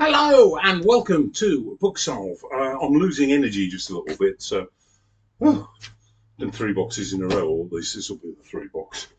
Hello and welcome to Booksolve. I'm losing energy just a little bit, so done 3 boxes in a row. At least this will be the 3 box.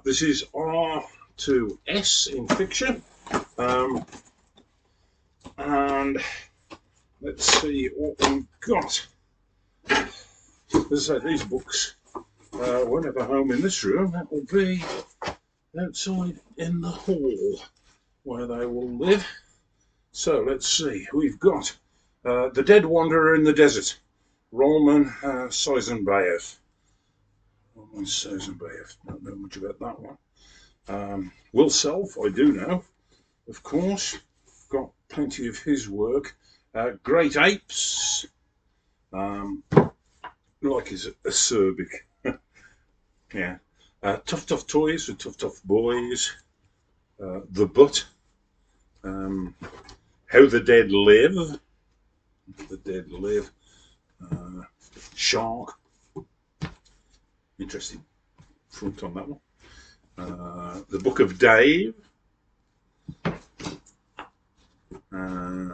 This is R to S in fiction, and let's see what we've got. As I say, these books won't have a home in this room. That will be outside in the hall where they will live. So let's see, we've got The Dead Wanderer in the Desert, Roman Seisenbayev. Roman Seisenbayev, don't know much about that one. Will Self, I do know, of course, got plenty of his work. Great Apes, like his acerbic, yeah. Tough Tough Toys for Tough Tough Boys, The Butt, How the Dead Live, Shark, interesting front on that one. The Book of Dave, and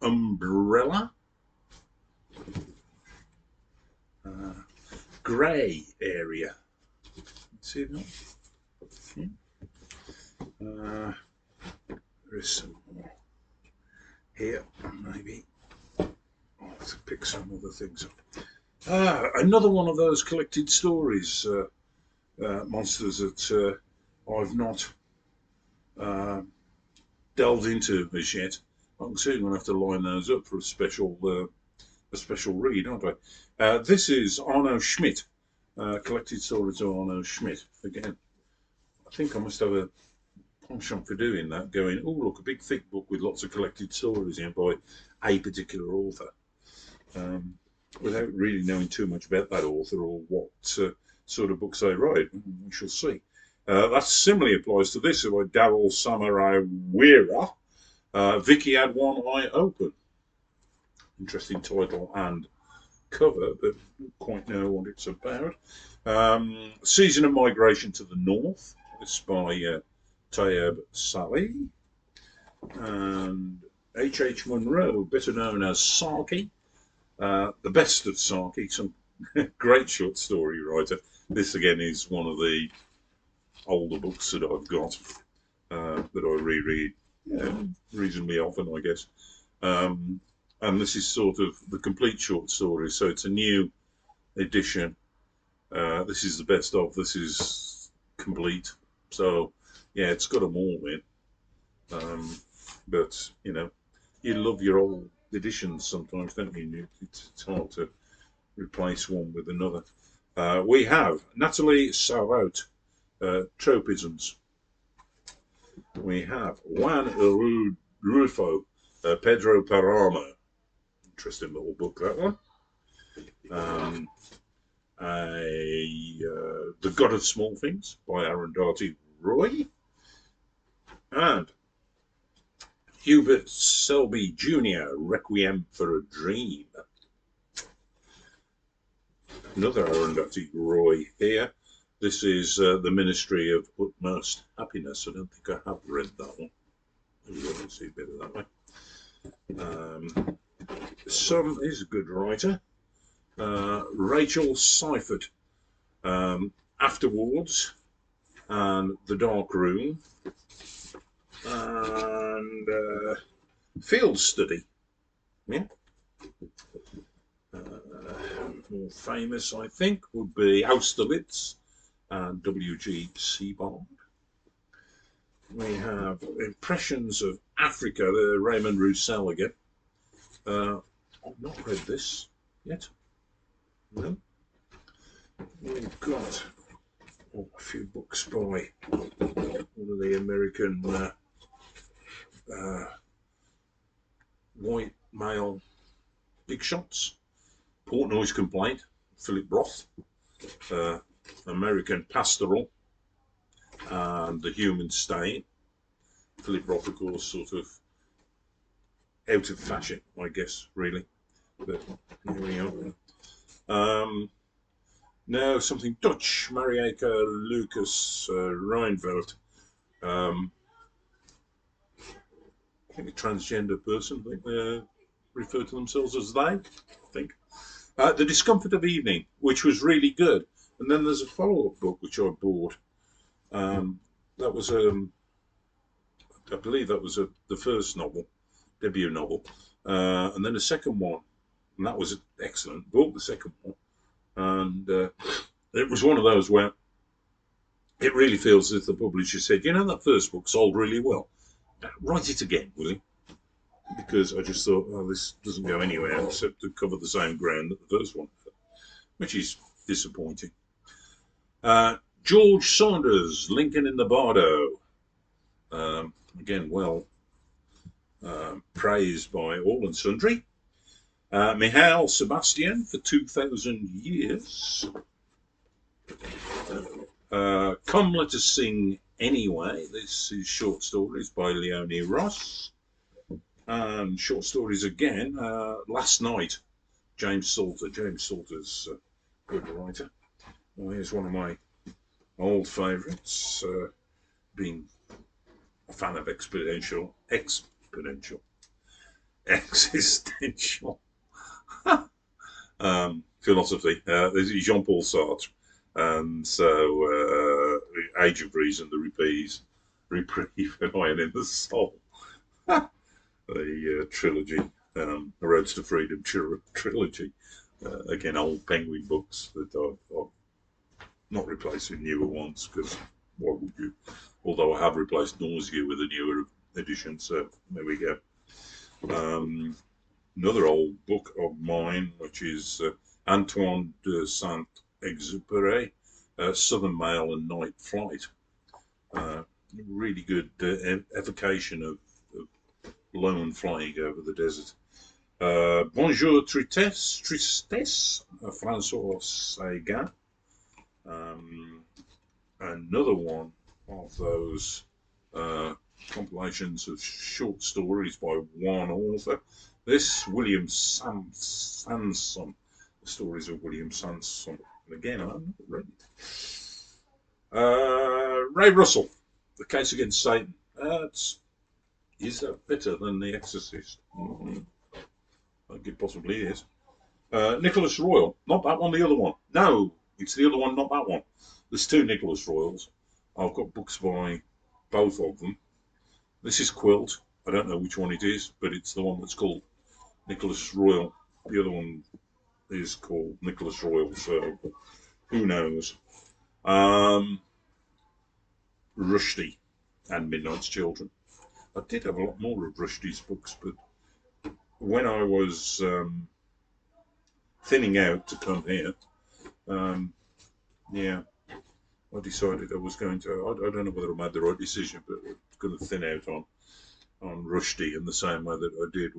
Umbrella, Grey Area. See that? There is some more here, maybe. I'll have to pick some other things up. Another one of those collected stories, monsters that I've not delved into as yet. I'm certainly going to have to line those up for a special read, aren't I? This is Arno Schmidt, collected stories of Arno Schmidt. Again, I think I must have a penchant for doing that, going, oh look, a big thick book with lots of collected stories in by a particular author, without really knowing too much about that author or what sort of books they write. We shall see. That similarly applies to this by Daryl Samurai Weira. Vicky Had One Eye Open. Interesting title and cover, but don't quite know what it's about. Season of Migration to the North. This by Tayeb Salih. And H.H. Munro, better known as Saki. The best of Saki, some great short story writer. This again is one of the older books that I've got that I reread reasonably often, I guess. And this is sort of the complete short story, so it's a new edition. This is the best of. This is complete. So yeah, it's got them all in. But you know, you love your old editions sometimes, don't you? It's hard to replace one with another. We have Natalie Sarraute, Tropisms. We have Juan Rulfo, Pedro Paramo. Interesting little book, that one. The God of Small Things by Arundhati Roy. And Hubert Selby Jr., Requiem for a Dream. Another Arundhati Roy here. This is The Ministry of Utmost Happiness. I don't think I have read that one. Maybe I can see better that way. Some is a good writer. Rachel Seifert, Afterwards, and The Dark Room, and Field Study. Yeah. More famous, I think, would be Austerlitz and W.G. Sebald. We have Impressions of Africa, the Raymond Roussel again. I've not read this yet. No. We've got a few books by one of the American white male big shots. Portnoy's Complaint, Philip Roth. American Pastoral, and The Human Stain. Philip Roth, of course, sort of out of fashion, I guess, really. But here we are. Now something Dutch, Marieke Lucas Reinveld. I think a transgender person. I think they refer to themselves as they. I think. The Discomfort of Evening, which was really good. And then there's a follow-up book which I bought. That was I believe that was the first novel, debut novel, and then the second one, and that was excellent. Bought the second one, and it was one of those where it really feels as if the publisher said, you know, that first book sold really well. Write it again, will you? Because I just thought, well, this doesn't go anywhere except to cover the same ground that the first one, which is disappointing. George Saunders, Lincoln in the Bardo. Again, well praised by all and sundry. Mihail Sebastian for 2,000 Years. Come Let Us Sing Anyway. This is short stories by Leonie Ross. And short stories again. Last Night, James Salter. James Salter's a good writer. Well, here's one of my old favourites. Being a fan of existential philosophy. This is Jean-Paul Sartre. So Age of Reason, The Reprieve, and Iron in the Soul. The trilogy, The Roads to Freedom trilogy. Again, old Penguin books that I've not replaced with newer ones, because why would you? Although I have replaced Nausea with a newer edition, so there we go. Another old book of mine, which is Antoine de Saint-Exupéry, Southern Mail and Night Flight. Really good evocation of lone flying over the desert. Bonjour Tristesse, Francois Sagan. Another one of those compilations of short stories by one author. This, William Sansom, the stories of William Sansom. And again, I haven't read it. Ray Russell, The Case Against Satan. Is that better than The Exorcist? I think it possibly is. Nicholas Royal, not that one, the other one. No, it's the other one, not that one. There's two Nicholas Royals. I've got books by both of them. This is Quilt. I don't know which one it is, but it's the one that's called Nicholas Royal. The other one is called Nicholas Royal, so who knows? Rushdie and Midnight's Children. I did have a lot more of Rushdie's books, but when I was thinning out to come here, yeah, I decided I was going to. I don't know whether I made the right decision, but I was going to thin out on Rushdie in the same way that I did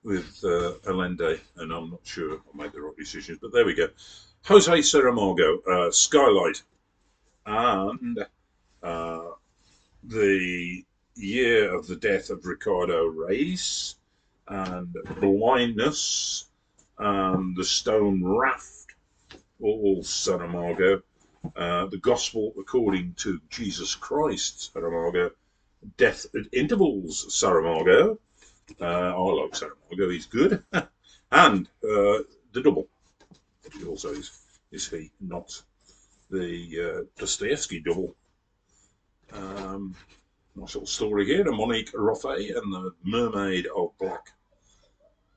with Allende, and I'm not sure I made the right decisions. But there we go. Jose Saramago, Skylight, and the year of the death of Ricardo Reis, and Blindness, and The Stone Raft, all Saramago. The Gospel According to Jesus Christ, Saramago. Death at Intervals, Saramago. I like Saramago, he's good. And The Double, which also is he, not the Dostoevsky double. Nice little story here, Monique Roffey and the Mermaid of Black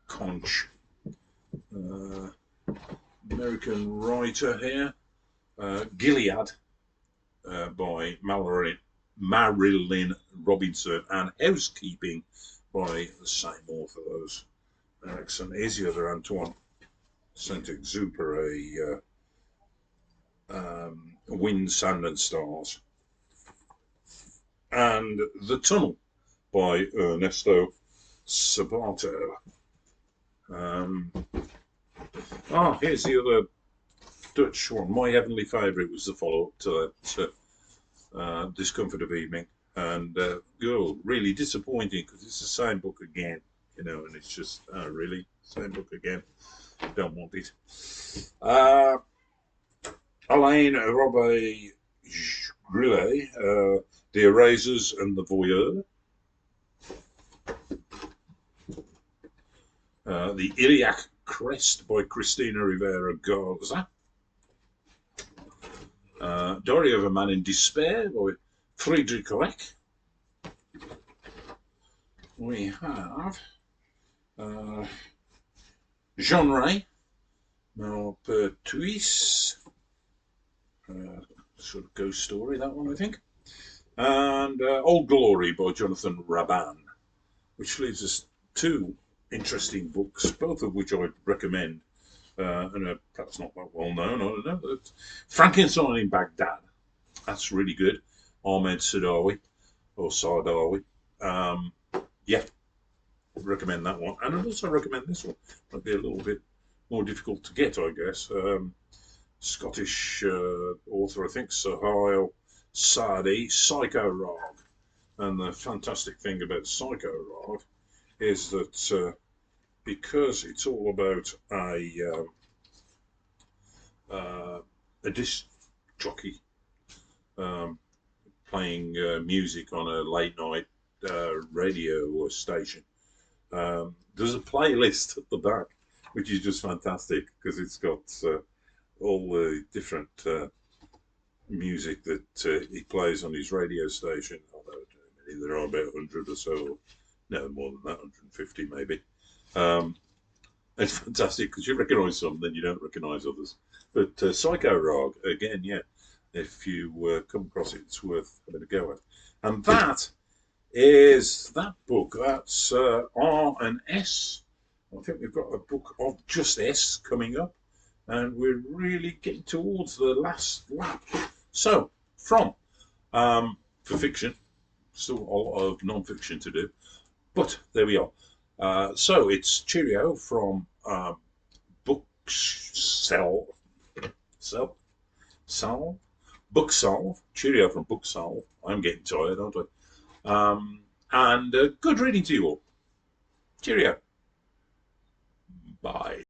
Conch. American writer here, Gilead by Marilyn Robinson, and Housekeeping by the same author. Those are excellent. Here's the other, Antoine Saint-Exupéry, Wind, Sand and Stars. And The Tunnel by Ernesto Sabato. Here's the other Dutch one. My Heavenly Favourite was the follow-up to that Discomfort of Evening. And really disappointing, because it's the same book again, you know, and it's just, really, same book again. Don't want it. Alain Robbe-Grillet, The Erasers and the Voyeur. The Iliac Crest by Christina Rivera Garza. Diary of a Man in Despair by Friedrich Reich. We have Genre, Maupertuis, sort of ghost story, that one, I think. And Old Glory by Jonathan Raban, which leaves us two interesting books, both of which I'd recommend, and perhaps not that well known, I don't know. But Frankenstein in Baghdad, that's really good. Ahmed Sadawi, or Sardawi. Yeah, recommend that one. And I'd also recommend this one. Might be a little bit more difficult to get, I guess. Scottish author, I think, Sahil Sadi, Psycho Rog. And the fantastic thing about Psycho Rog is that because it's all about a disc jockey playing music on a late night radio station, there's a playlist at the back, which is just fantastic because it's got all the different music that he plays on his radio station. Although there are about 100 or so, no more than that, 150 maybe. It's fantastic because you recognise some, then you don't recognise others. But Psycho Rog, again, yeah, if you come across it, it's worth having a go at. And that is that book. That's R and S. I think we've got a book of just S coming up, and we're really getting towards the last lap. So, for fiction, still a lot of non-fiction to do, but there we are. So it's cheerio from Booksolve. Cheerio from Booksolve. I'm getting tired, aren't I? And good reading to you all. Cheerio. Bye.